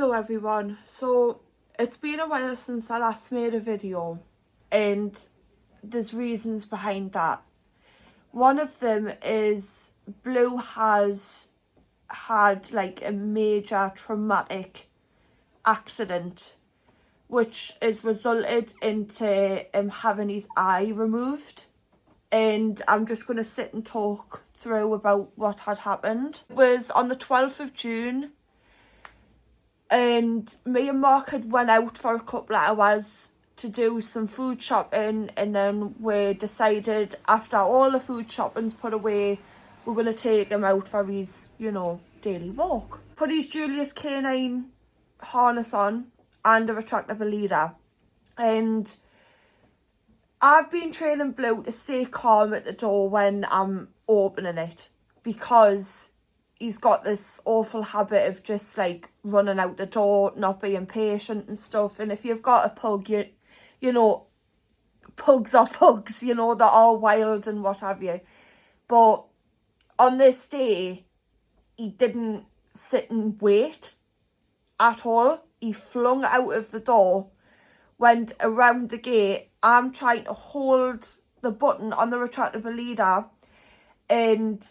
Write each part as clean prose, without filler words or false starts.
Hello everyone. So it's been a while since I last made a video and there's reasons behind that. One of them is Blue has had like a major traumatic accident which has resulted into him having his eye removed, and I'm just going to sit and talk through about what had happened. It was on the 12th of June and me and Mark had went out for a couple of hours to do some food shopping, and then we decided after all the food shopping's put away we're going to take him out for his, daily walk. Put his Julius K9 harness on and a retractable leader, and I've been training Blue to stay calm at the door when I'm opening it, because he's got this awful habit of just like running out the door, not being patient and stuff. And if you've got a pug, you know, pugs are pugs, they're all wild and what have you. But on this day, he didn't sit and wait at all. He flung out of the door, went around the gate. I'm trying to hold the button on the retractable leader, and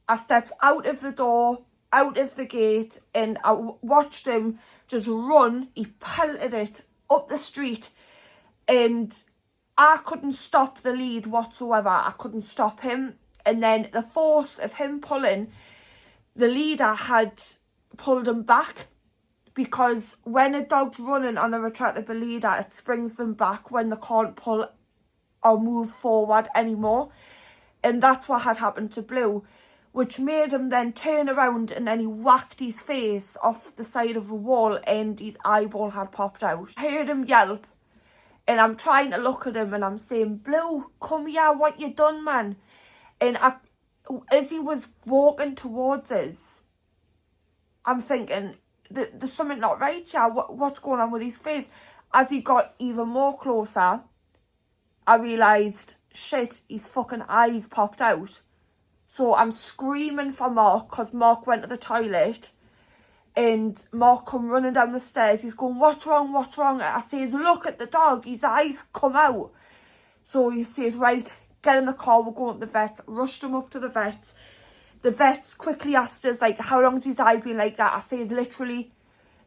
I stepped out of the door, out of the gate, and I watched him just run. He pelted it up the street, and I couldn't stop the lead whatsoever. I couldn't stop him. And then the force of him pulling, the leader had pulled him back, because when a dog's running on a retractable leader, it springs them back when they can't pull or move forward anymore. And that's what had happened to Blue, which made him then turn around, and then he whacked his face off the side of the wall and his eyeball had popped out. I heard him yelp, and I'm trying to look at him and I'm saying, "Blue, come here, what you done, man?" And as he was walking towards us, I'm thinking, there's something not right here. What's going on with his face? As he got even more closer, I realised, shit, his fucking eyes popped out. So I'm screaming for Mark, because Mark went to the toilet, and Mark come running down the stairs. He's going, what's wrong? I says, look at the dog, his eyes come out. So he says, right, get in the car, we're going to the vets. Rushed him up to the vets. The vets quickly asked us, like, how long's his eye been like that? I says, literally,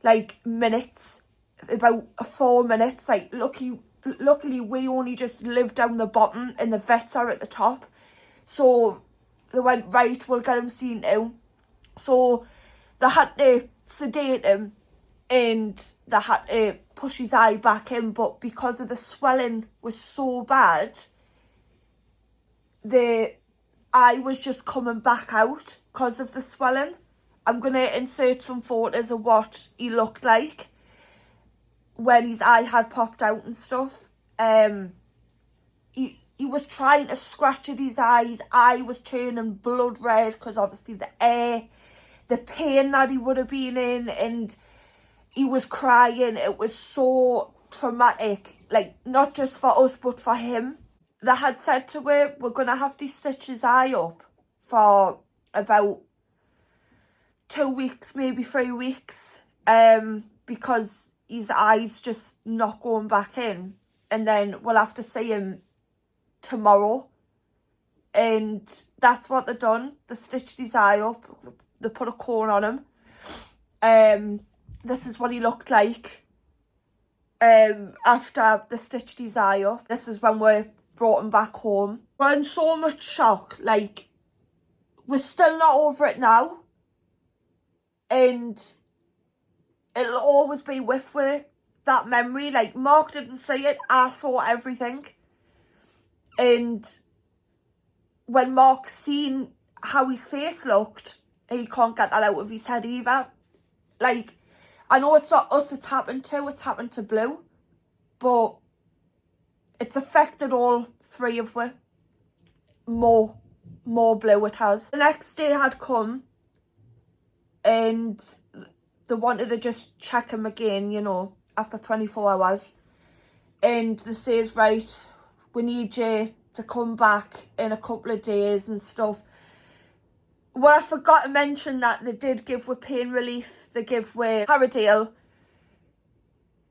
like, minutes, about 4 minutes. Like, luckily we only just live down the bottom and the vets are at the top. So they went, right, we'll get him seen now. So they had to sedate him and they had to push his eye back in, but because of the swelling was so bad, the eye was just coming back out because of the swelling. I'm going to insert some photos of what he looked like when his eye had popped out and stuff. He was trying to scratch at his eye. His eye was turning blood red because obviously the air, the pain that he would have been in, and he was crying. It was so traumatic, like not just for us but for him. They had said to her, we're going to have to stitch his eye up for about 2 weeks, maybe 3 weeks, because his eye's just not going back in. And then we'll have to see him tomorrow. And that's what they done. They stitched his eye up. They put a cone on him. This is what he looked like after they stitched his eye up. This is when we brought him back home. We're in so much shock. Like, we're still not over it now. And it'll always be with that memory. Like, Mark didn't see it. I saw everything. And when Mark seen how his face looked, he can't get that out of his head either. Like, I know it's not us it's happened to Blue, but it's affected all three of us. More Blue it has. The next day had come and they wanted to just check him again, after 24 hours. And they says, right, we need you to come back in a couple of days and stuff. Well, I forgot to mention that they did give with pain relief. They give with Paradale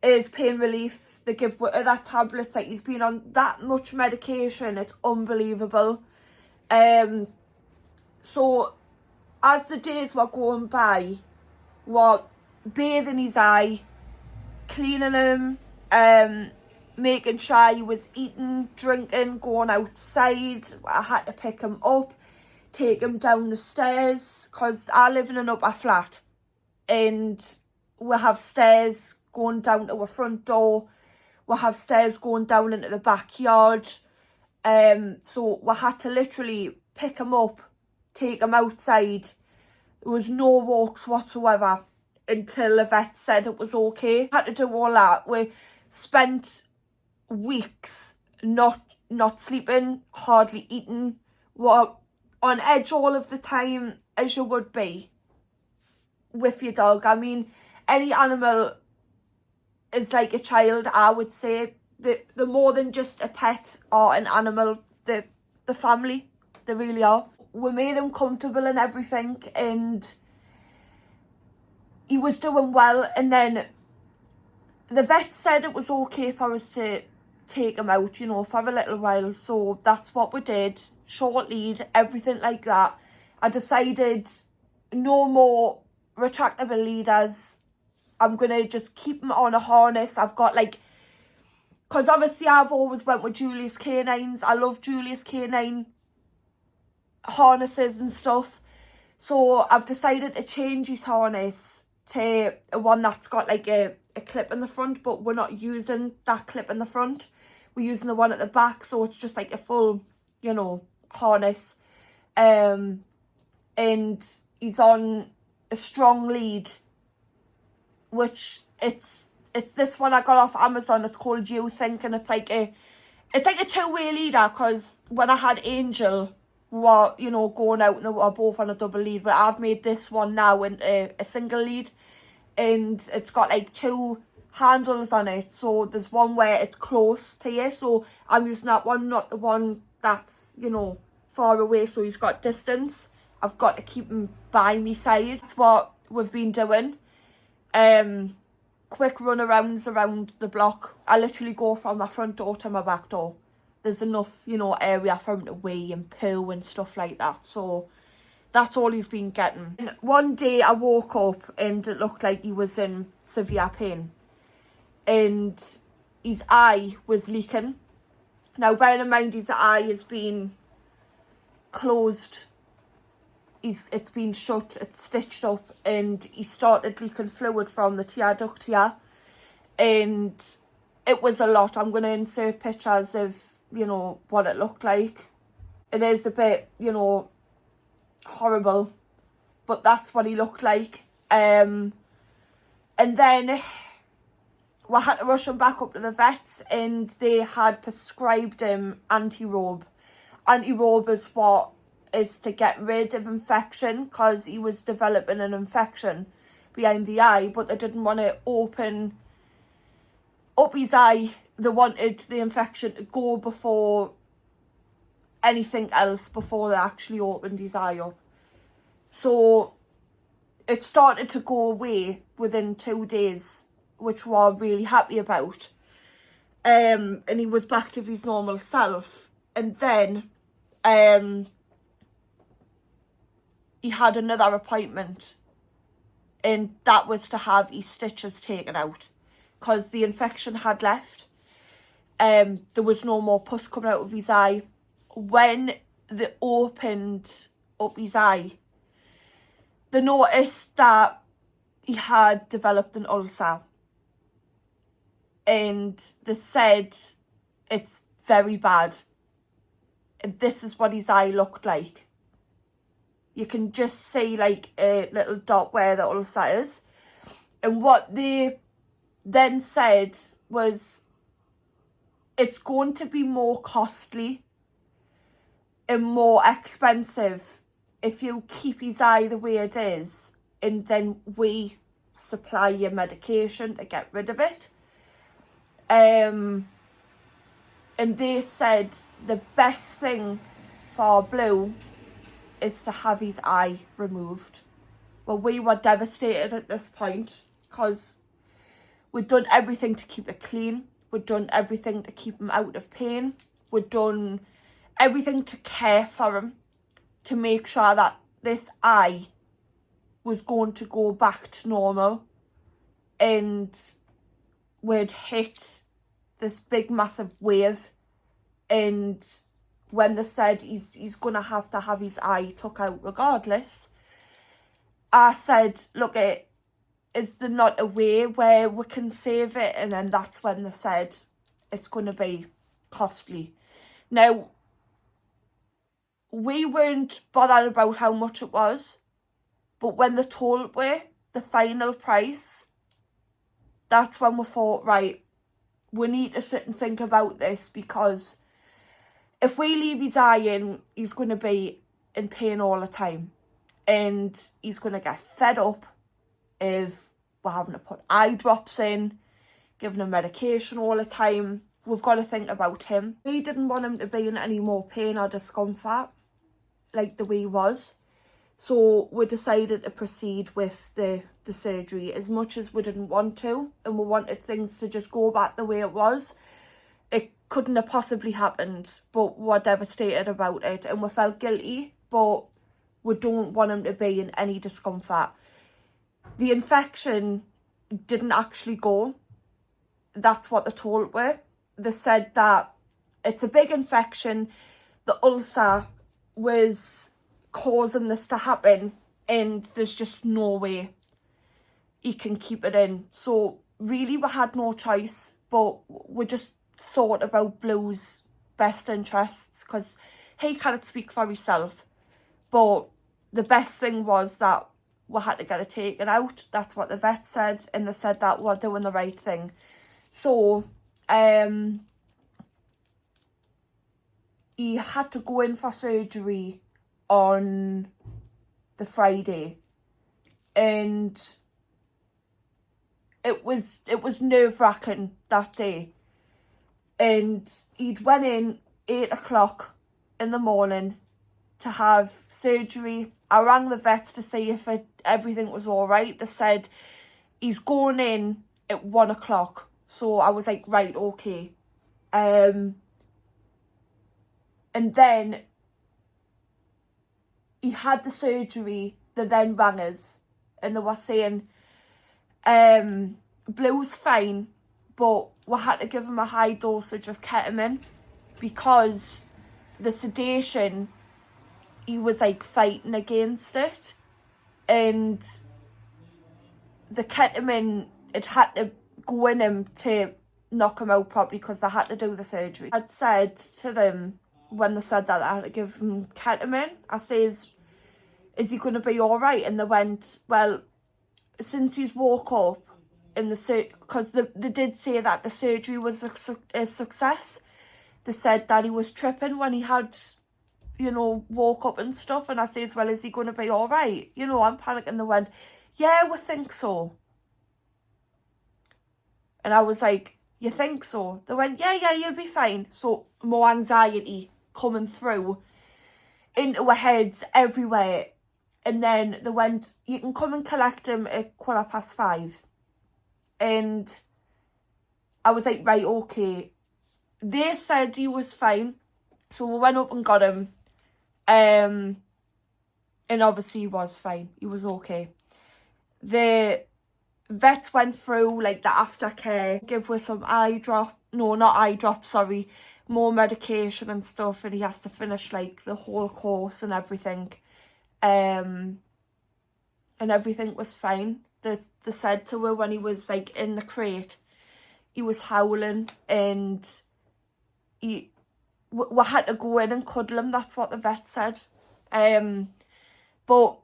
is pain relief. They give other tablets. Like, he's been on that much medication, it's unbelievable. So as the days were going by, we're bathing his eye, cleaning him, making sure he was eating, drinking, going outside. I had to pick him up, take him down the stairs, because I live in an upper flat and we have stairs going down to our front door. We have stairs going down into the backyard. So we had to literally pick him up, take him outside. There was no walks whatsoever until the vet said it was okay. Had to do all that. We spent weeks not sleeping, hardly eating. We're on edge all of the time, as you would be with your dog. I mean, any animal is like a child, I would say. They're more than just a pet or an animal. The family, they really are. We made him comfortable and everything, and he was doing well. And then the vet said it was okay for us to take him out, you know, for a little while. So that's what we did. Short lead, everything like that. I decided no more retractable leaders. I'm going to just keep him on a harness. I've got like, because obviously I've always went with Julius canines. I love Julius canine harnesses and stuff. So I've decided to change his harness to one that's got like a clip in the front, but we're not using that clip in the front. We're using the one at the back, so it's just like a full, you know, harness. And he's on a strong lead, which it's this one I got off Amazon. It's called You Think, and it's like a two-way leader, because when I had Angel, we were, you know, going out and we were both on a double lead, but I've made this one now into a single lead, and it's got like two handles on it. So there's one where it's close to you, so I'm using that one, not the one that's, you know, far away, so he's got distance. I've got to keep him by my side. That's what we've been doing. Quick run-arounds around the block. I literally go from my front door to my back door. There's enough, you know, area for him to wee and poo and stuff like that. So that's all he's been getting. And one day I woke up and it looked like he was in severe pain. And his eye was leaking. Now, bearing in mind, his eye has been closed. It's been shut, it's stitched up, and he started leaking fluid from the tear duct here. And it was a lot. I'm going to insert pictures of, you know, what it looked like. It is a bit, you know, horrible, but that's what he looked like. And then we had to rush him back up to the vets, and they had prescribed him anti-robe. Anti-robe is what is to get rid of infection, because he was developing an infection behind the eye, but they didn't want to open up his eye. They wanted the infection to go before anything else, before they actually opened his eye up. So it started to go away within 2 days, which we're really happy about. And he was back to his normal self. And then he had another appointment, and that was to have his stitches taken out, because the infection had left. There was no more pus coming out of his eye. When they opened up his eye, they noticed that he had developed an ulcer, and they said it's very bad. And this is what his eye looked like. You can just see like a little dot where the ulcer is. And what they then said was, it's going to be more costly and more expensive if you keep his eye the way it is, and then we supply your medication to get rid of it. And they said the best thing for Blue is to have his eye removed. Well, we were devastated at this point, because We'd done everything to keep it clean. We'd done everything to keep him out of pain. We'd done everything to care for him, to make sure that this eye was going to go back to normal, and we'd hit this big massive wave. And when they said he's gonna have to have his eye took out regardless, I said, look, is there not a way where we can save it? And then that's when they said it's going to be costly. Now, we weren't bothered about how much it was, but when they told me the final price, that's when we thought, right, we need to sit and think about this, because if we leave his eye in, he's going to be in pain all the time, and he's going to get fed up if we're having to put eye drops in, giving him medication all the time. We've got to think about him. We didn't want him to be in any more pain or discomfort like the way he was. So we decided to proceed with the surgery, as much as we didn't want to, and we wanted things to just go back the way it was. It couldn't have possibly happened, but we're devastated about it, and we felt guilty, but we don't want him to be in any discomfort. The infection didn't actually go. That's what they told me. They said that it's a big infection. The ulcer was causing this to happen, and there's just no way he can keep it in. So really we had no choice, but we just thought about Blue's best interests, because he can't speak for himself. But the best thing was that we had to get it taken out. That's what the vet said, and they said that we're doing the right thing. So he had to go in for surgery on the Friday, and it was nerve-wracking that day. And he'd went in 8 o'clock in the morning to have surgery. I rang the vets to see if everything was all right. They said he's going in at 1 o'clock. So I was like, right, okay. And then he had the surgery. They then rang us, and they were saying, Blue's fine, but we had to give him a high dosage of ketamine, because the sedation, he was like fighting against it, and the ketamine, it had to go in him to knock him out properly, because they had to do the surgery. I'd said to them, when they said that I had to give him ketamine, I says, is he going to be all right? And they went, well, since he's woke up in the because they did say that the surgery was a success. They said that he was tripping when he had, you know, woke up and stuff. And I says, well, is he going to be all right? You know, I'm panicking. They went, yeah, we think so. And I was like, you think so? They went, yeah, you'll be fine. So more anxiety coming through into our heads everywhere. And then they went, you can come and collect him at 5:15. And I was like, right, okay. They said he was fine. So we went up and got him. And obviously he was fine. He was okay. The vets went through like the aftercare, give her some more medication and stuff, and he has to finish like the whole course and everything. And everything was fine. They said to her when he was like in the crate, he was howling, and we had to go in and cuddle him. That's what the vet said. But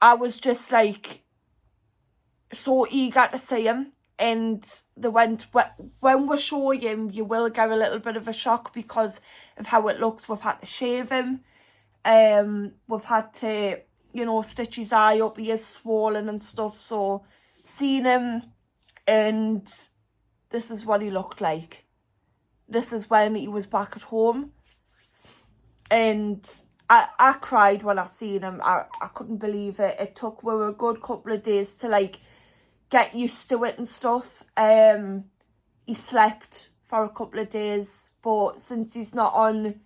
I was just like so eager to see him, and they went, when we show him, you will get a little bit of a shock because of how it looks. We've had to shave him. We've had to, you know, stitch his eye up. He is swollen and stuff. So seeing him, and this is what he looked like. This is when he was back at home. And I cried when I seen him. I couldn't believe it. It took a good couple of days to like get used to it and stuff. He slept for a couple of days, but since he's not on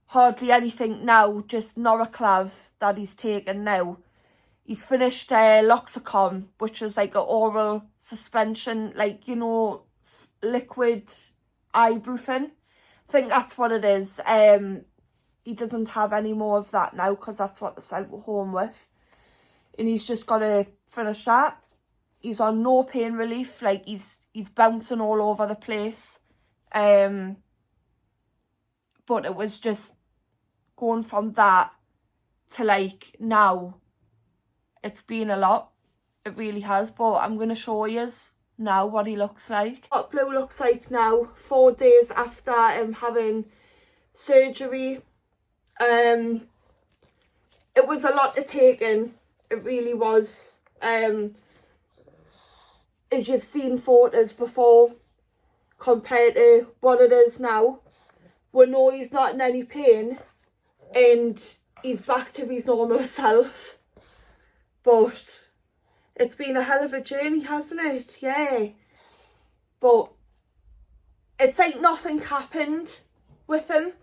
hardly anything now, just Noraclav that he's taken now, he's finished Loxicon, which is like an oral suspension, like, you know, liquid ibuprofen. I think that's what it is. He doesn't have any more of that now because that's what they sent home with. And he's just got to finish that. He's on no pain relief, like he's bouncing all over the place. But it was just going from that to like now. It's been a lot. It really has. But I'm going to show you now what he looks like. What Blue looks like now, 4 days after having surgery. It was a lot to take in. It really was. As you've seen photos before, compared to what it is now, we know he's not in any pain and he's back to his normal self. But it's been a hell of a journey, hasn't it? Yeah. But it's like nothing happened with him.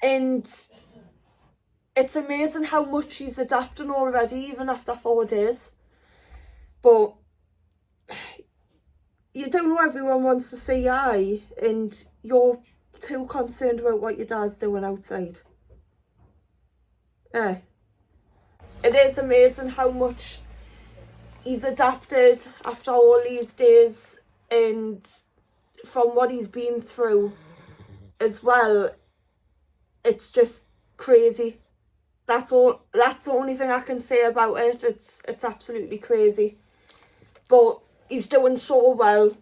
And it's amazing how much he's adapting already, even after 4 days. But you don't know, everyone wants to see your eye and you're too concerned about what your dad's doing outside. Yeah. It is amazing how much he's adapted after all these days, and from what he's been through as well. It's just crazy. That's all. That's the only thing I can say about it. It's absolutely crazy. But he's doing so well.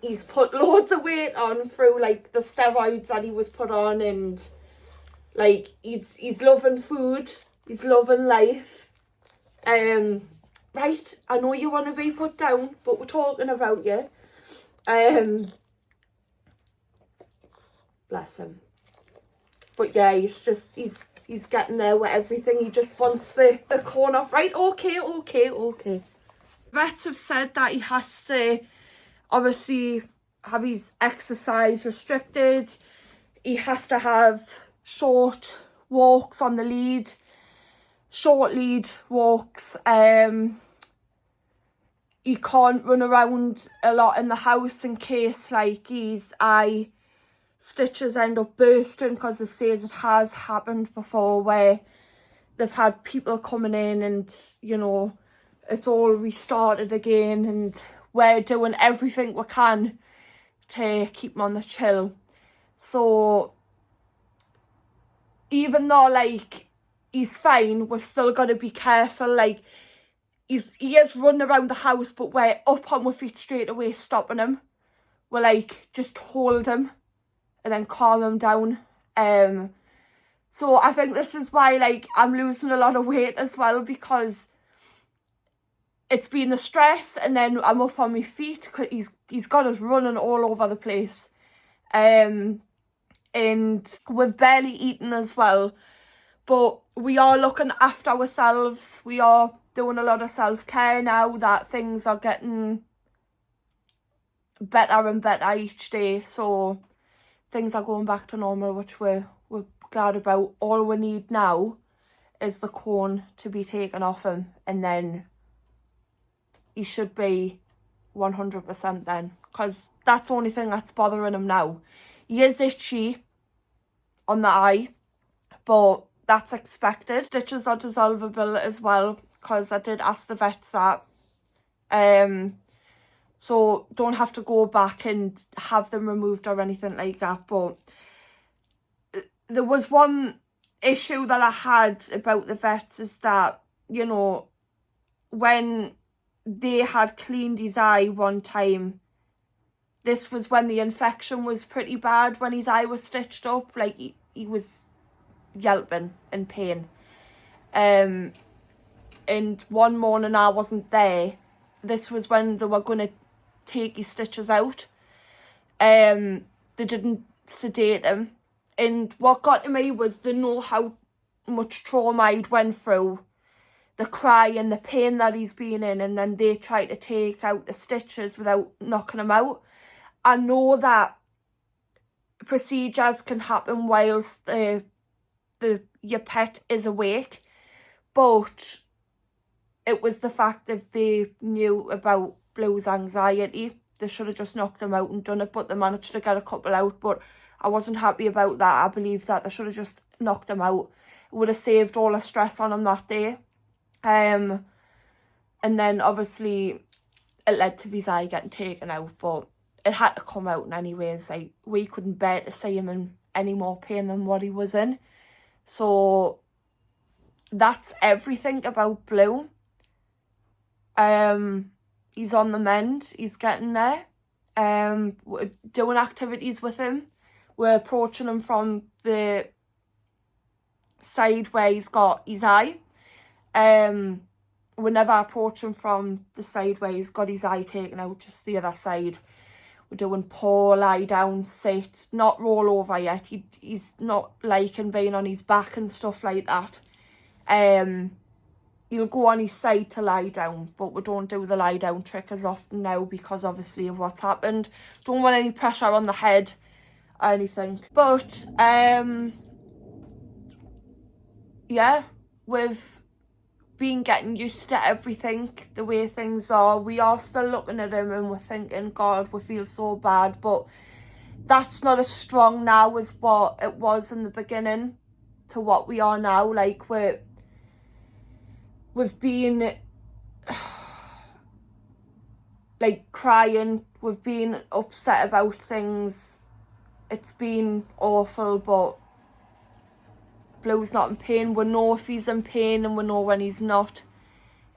He's put loads of weight on through like the steroids that he was put on, and like he's loving food. He's loving life. Right, I know you want to be put down, but we're talking about you. Bless him. But yeah, he's getting there with everything. He just wants the corn off. Right, okay. Vets have said that he has to obviously have his exercise restricted. He has to have short walks on the lead, short lead walks. He can't run around a lot in the house in case like his eye stitches end up bursting, because they've said it has happened before where they've had people coming in and, you know, it's all restarted again, and we're doing everything we can to keep him on the chill. So even though like he's fine, we've still got to be careful. Like he is running around the house, but we're up on our feet straight away stopping him. We're like, just hold him and then calm him down. So I think this is why like I'm losing a lot of weight as well, because it's been the stress, and then I'm up on my feet because he's got us running all over the place. And we've barely eaten as well, but we are looking after ourselves. We are doing a lot of self-care now that things are getting better and better each day. So things are going back to normal, which we're glad about. All we need now is the cone to be taken off him, and then he should be 100% then, because that's the only thing that's bothering him now. He is itchy on the eye, but that's expected. Stitches are dissolvable as well, because I did ask the vets that. So don't have to go back and have them removed or anything like that. But there was one issue that I had about the vets, is that, you know, when they had cleaned his eye one time, this was when the infection was pretty bad, when his eye was stitched up. Like he was yelping in pain. And one morning I wasn't there. This was when they were going to take his stitches out. They didn't sedate him. And what got to me was they know how much trauma I'd went through the cry and the pain that he's been in, and then they try to take out the stitches without knocking him out. I know that procedures can happen whilst your pet is awake, but it was the fact that they knew about Blue's anxiety. They should have just knocked him out and done it, but they managed to get a couple out. But I wasn't happy about that. I believe that they should have just knocked him out. It would have saved all the stress on him that day. And then obviously it led to his eye getting taken out, but it had to come out in any ways. Like, we couldn't bear to see him in any more pain than what he was in. So that's everything about Blue. He's on the mend. He's getting there. We're doing activities with him. We're approaching him from the side where he's got his eye. We never approach him from the side where he's got his eye taken out, just the other side. We're doing paw, lie down, sit, not roll over yet. He's not liking being on his back and stuff like that. He'll go on his side to lie down, but we don't do the lie down trick as often now because obviously of what's happened. Don't want any pressure on the head or anything. But yeah, we've been getting used to everything, the way things are. We are still looking at him and we're thinking, God, we feel so bad, but that's not as strong now as what it was in the beginning to what we are now. Like, we've been like crying, we've been upset about things. It's been awful, but Blue's not in pain. We know if he's in pain and we know when he's not.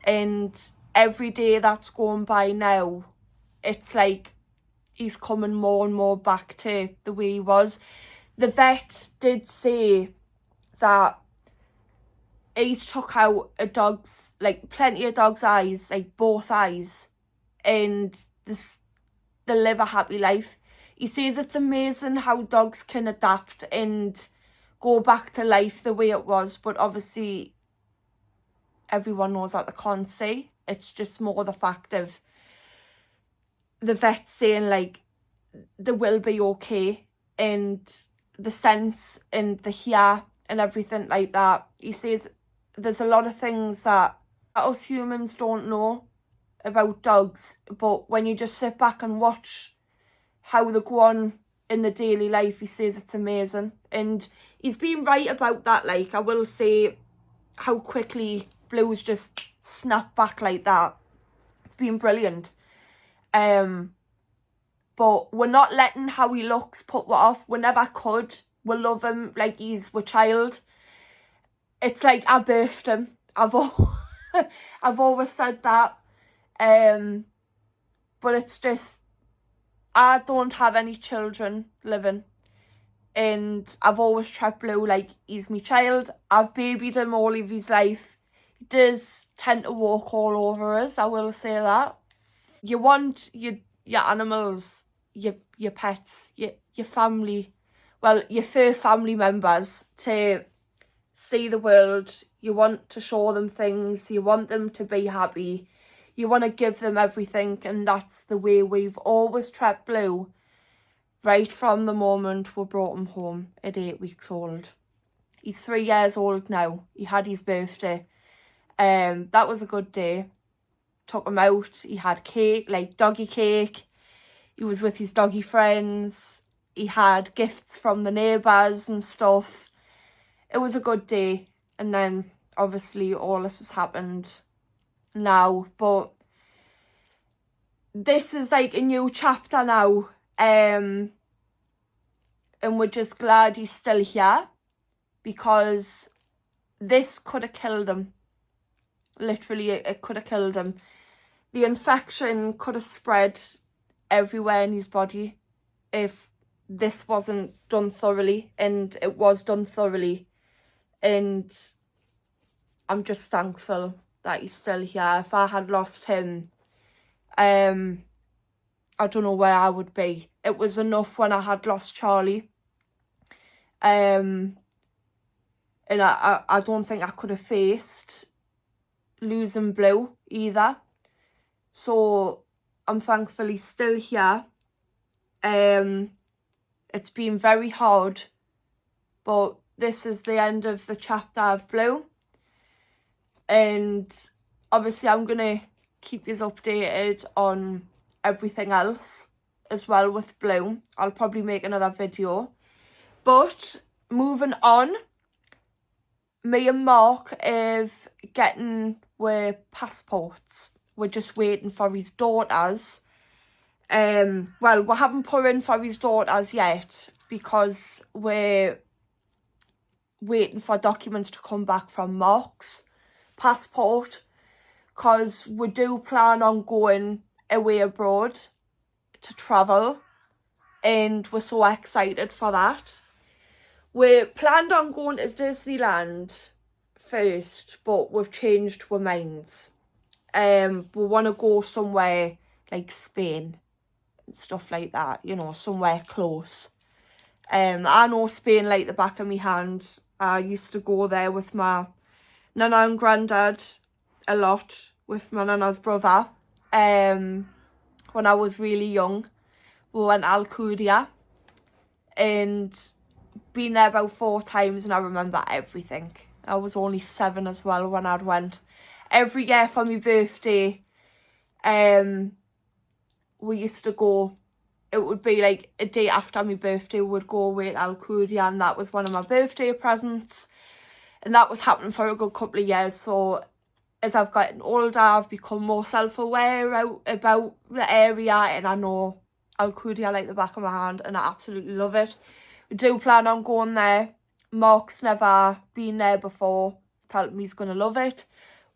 And every day that's going by now, it's like he's coming more and more back to the way he was. The vet did say that he's took out a dog's, like, plenty of dogs' eyes, like both eyes, and they live a happy life. He says it's amazing how dogs can adapt and go back to life the way it was, but obviously everyone knows that they can't see. It's just more the fact of the vet saying, like, they will be okay, and the sense and the hear and everything like that. He says there's a lot of things that us humans don't know about dogs, but when you just sit back and watch how they go on in the daily life, he says it's amazing. And he's been right about that. Like, I will say how quickly Blue's just snapped back like that. It's been brilliant. But we're not letting how he looks put what off. We never could. We love him like he's our child. It's like I birthed him. I've always said that. But it's just, I don't have any children living, and I've always treated Blue like he's my child. I've babied him all of his life. He does tend to walk all over us, I will say that. You want your animals, your pets, your family, well, your fur family members to see the world. You want to show them things. You want them to be happy. You want to give them everything, and that's the way we've always treated Blue right from the moment we brought him home at 8 weeks old. He's 3 years old now. He had his birthday. That was a good day. Took him out. He had cake, like doggy cake. He was with his doggy friends. He had gifts from the neighbours and stuff. It was a good day. And then obviously all this has happened now, but this is like a new chapter now, and we're just glad he's still here, because this could have killed him. Literally, it could have killed him. The infection could have spread everywhere in his body if this wasn't done thoroughly, and it was done thoroughly. And I'm just thankful that he's still here. If I had lost him, I don't know where I would be. It was enough when I had lost Charlie. And I don't think I could have faced losing Blue either. So I'm thankfully still here. It's been very hard, but this is the end of the chapter of Blue. And obviously I'm going to keep you updated on everything else as well with Blue. I'll probably make another video. But moving on, me and Mark have getting our passports. We're just waiting for his daughters. Well, we haven't put in for his daughters yet because we're waiting for documents to come back from Mark's passport, because we do plan on going away abroad to travel, and we're so excited for that. We planned on going to Disneyland first, but we've changed our minds. We want to go somewhere like Spain and stuff like that, you know, somewhere close. I know Spain like the back of my hand. I used to go there with my nana and granddad a lot, with my nana's brother. When I was really young, we went to Alcudia and been there about 4 times, and I remember everything. I was only 7 as well when I'd went. Every year for my birthday, we used to go. It would be like a day after my birthday, we would go away to Alcudia, and that was one of my birthday presents. And that was happening for a good couple of years. So as I've gotten older, I've become more self-aware about the area, and I know Alcudia like the back of my hand, and I absolutely love it. We do plan on going there. Mark's never been there before. Told me he's going to love it.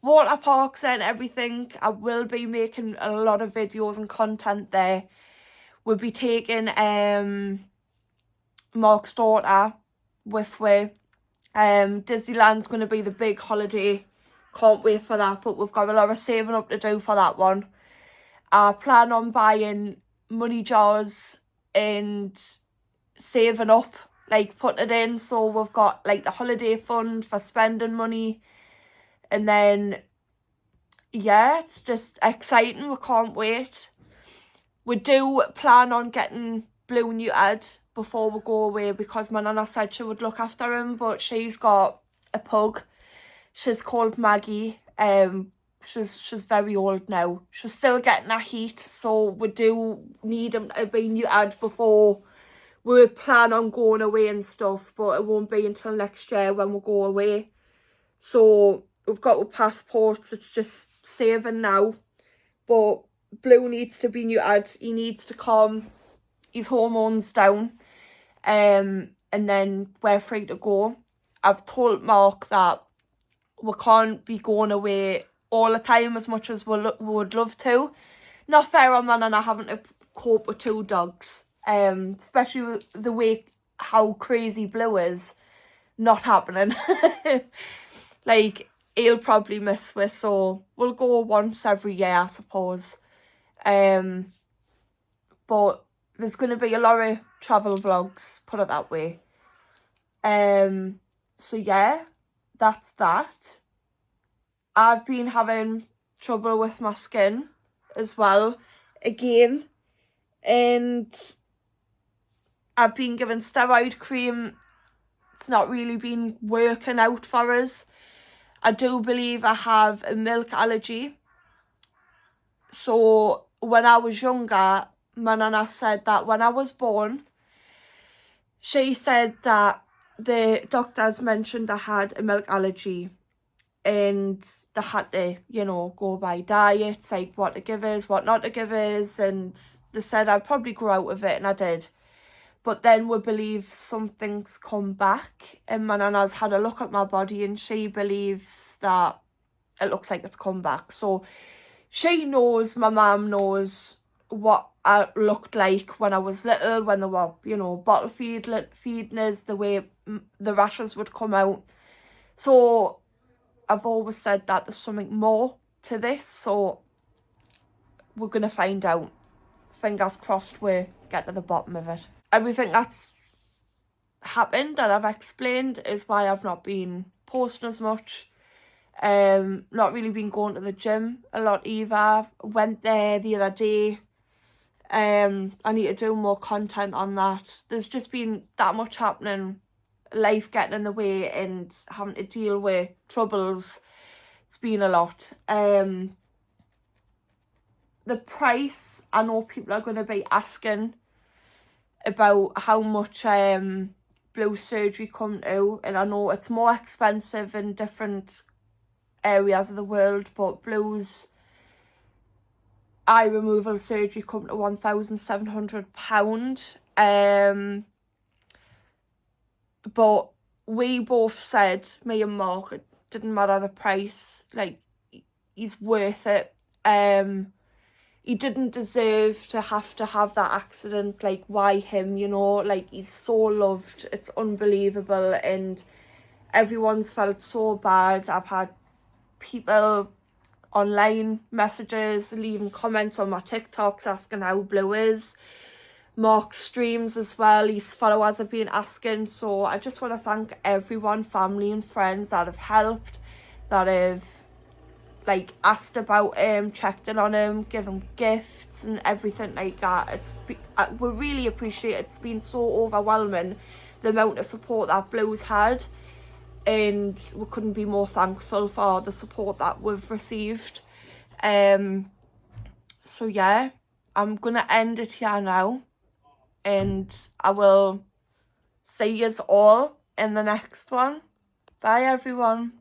Water parks and everything. I will be making a lot of videos and content there. We'll be taking Mark's daughter with me. Disneyland's going to be the big holiday. Can't wait for that, but we've got a lot of saving up to do for that one. I plan on buying money jars and saving up, like putting it in, so we've got like the holiday fund for spending money. And then yeah, it's just exciting. We can't wait. We do plan on getting Blue neutered before we go away, because my nana said she would look after him, but she's got a pug. She's called Maggie. She's very old now. She's still getting a heat, so we do need him to be neutered before we plan on going away and stuff, but it won't be until next year when we go away. So we've got our passports, it's just saving now. But Blue needs to be neutered. He needs to calm his hormones down. And then we're free to go. I've told Mark that we can't be going away all the time as much as we would love to. Not fair on man and I having to cope with 2 dogs. Especially with the way how crazy Blue is. Not happening. Like, he'll probably miss us, so we'll go once every year, I suppose. But there's going to be a lot of travel vlogs, put it that way. So yeah, that's that. I've been having trouble with my skin as well, again. And I've been given steroid cream. It's not really been working out for us. I do believe I have a milk allergy. So when I was younger, my nana said that when I was born, she said that the doctors mentioned I had a milk allergy, and they had to, you know, go by diets, like what to give us, what not to give us, and they said I'd probably grow out of it, and I did. But then we believe something's come back, and my nana's had a look at my body, and she believes that it looks like it's come back. So she knows, my mum knows what I looked like when I was little, when they were, you know, bottle feeding us, the way the rashes would come out. So I've always said that there's something more to this, so we're going to find out. Fingers crossed we get to the bottom of it. Everything that's happened that I've explained is why I've not been posting as much. Not really been going to the gym a lot either. Went there the other day. I need to do more content on that. There's just been that much happening, life getting in the way and having to deal with troubles. It's been a lot. The price, I know people are going to be asking about how much blue surgery come to, and I know it's more expensive in different areas of the world, but blues eye removal surgery come to £1,700. But we both said, me and Mark, it didn't matter the price, like, he's worth it. He didn't deserve to have that accident, like, why him, you know, like, he's so loved, it's unbelievable, and everyone's felt so bad. I've had people online messages, leaving comments on my TikToks asking how blue is. Mark's streams as well, his followers have been asking, so I just want to thank everyone, family and friends that have helped, that have like asked about him, checked in on him, given him gifts and everything like that. We really appreciate it. It's been so overwhelming, the amount of support that Blue's had, and we couldn't be more thankful for the support that we've received. So yeah, I'm gonna end it here now, and I will see yous all in the next one. Bye everyone.